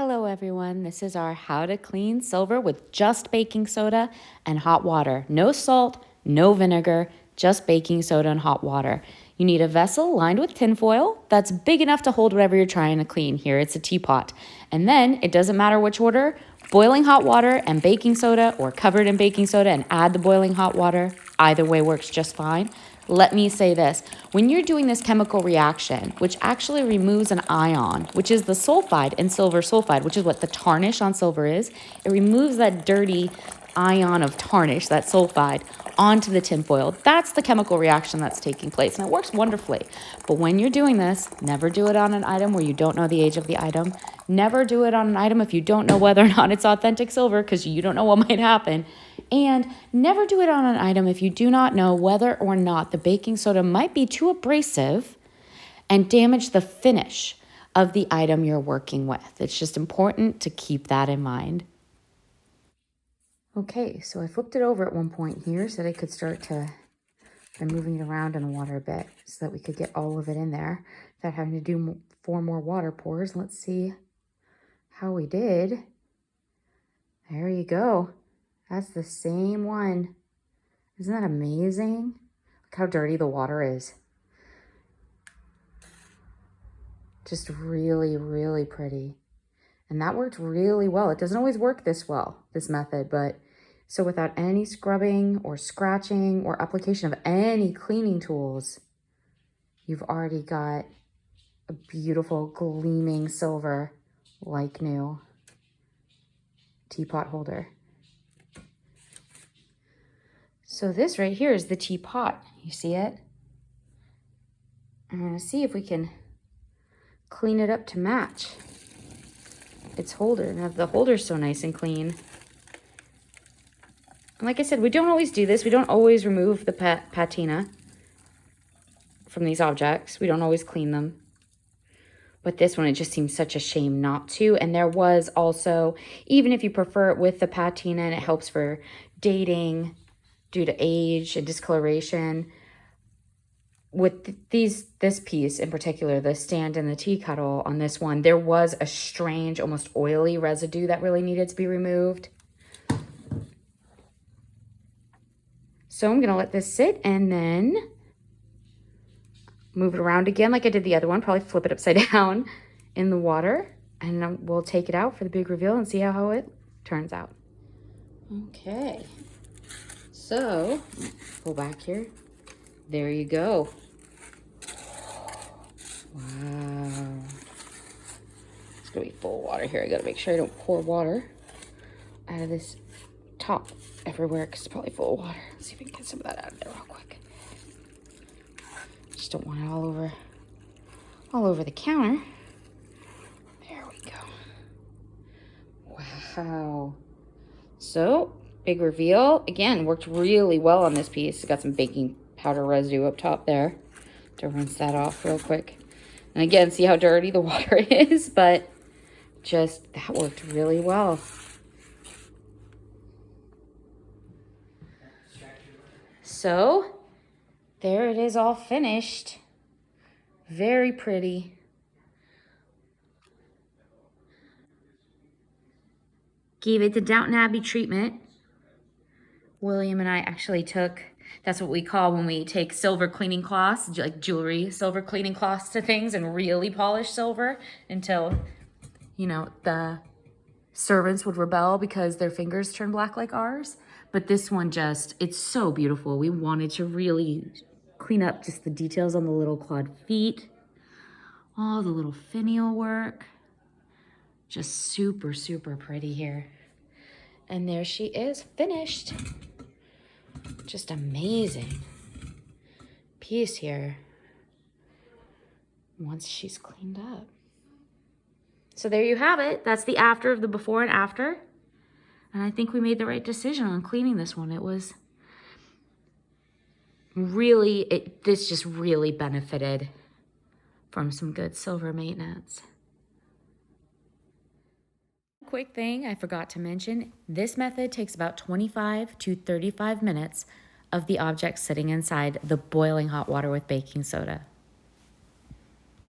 Hello everyone, this is our how to clean silver with just baking soda and hot water. No salt, no vinegar, just baking soda and hot water. You need a vessel lined with tinfoil that's big enough to hold whatever you're trying to clean. Here it's a teapot. And then it doesn't matter which order, boiling hot water and baking soda or covered in baking soda and add the boiling hot water. Either way works just fine. Let me say this, when you're doing this chemical reaction, which actually removes an ion, which is the sulfide in silver sulfide, which is what the tarnish on silver is, it removes that dirty ion of tarnish, that sulfide, onto the tinfoil. That's the chemical reaction that's taking place, and it works wonderfully. But when you're doing this, never do it on an item where you don't know the age of the item. Never do it on an item if you don't know whether or not it's authentic silver, because you don't know what might happen. And never do it on an item if you do not know whether or not the baking soda might be too abrasive and damage the finish of the item you're working with. It's just important to keep that in mind. Okay, so I flipped it over at one point here so that I could start to by moving it around in the water a bit so that we could get all of it in there without having to do 4 more water pours. Let's see how we did. There you go. That's the same one. Isn't that amazing? Look how dirty the water is. Just really, really pretty. And that worked really well. It doesn't always work this well, this method, but so without any scrubbing or scratching or application of any cleaning tools, you've already got a beautiful gleaming silver like new teapot holder. So this right here is the teapot. You see it? I'm gonna see if we can clean it up to match its holder and have the holder so nice and clean. And like I said, we don't always do this. We don't always remove the patina from these objects. We don't always clean them. But this one, it just seems such a shame not to. And there was also, even if you prefer it with the patina and it helps for dating due to age and discoloration, with this piece in particular, the stand and the tea kettle on this one, there was a strange, almost oily residue that really needed to be removed. So I'm gonna let this sit and then move it around again like I did the other one, probably flip it upside down in the water, and then we'll take it out for the big reveal and see how it turns out. Okay, so pull back here. There you go. Wow. It's gonna be full of water here. I gotta make sure I don't pour water out of this top everywhere because it's probably full of water. Let's see if we can get some of that out of there real quick. Just don't want it all over the counter. There we go. Wow. So, big reveal. Again, worked really well on this piece. It's got some baking powder residue up top there. To rinse that off real quick. And again, see how dirty the water is, but just that worked really well. So there it is, all finished. Very pretty. Gave it the Downton Abbey treatment. William and I actually took, that's what we call when we take silver cleaning cloths, like jewelry, silver cleaning cloths to things and really polish silver until, you know, the servants would rebel because their fingers turn black like ours. But this one just, it's so beautiful. We wanted to really clean up just the details on the little clawed feet, all the little finial work. Just super, super pretty here. And there she is, finished. Just amazing piece here once she's cleaned up. So there you have it. That's the after of the before and after. And I think we made the right decision on cleaning this one. It was really, this just really benefited from some good silver maintenance. Quick thing I forgot to mention, this method takes about 25 to 35 minutes of the object sitting inside the boiling hot water with baking soda.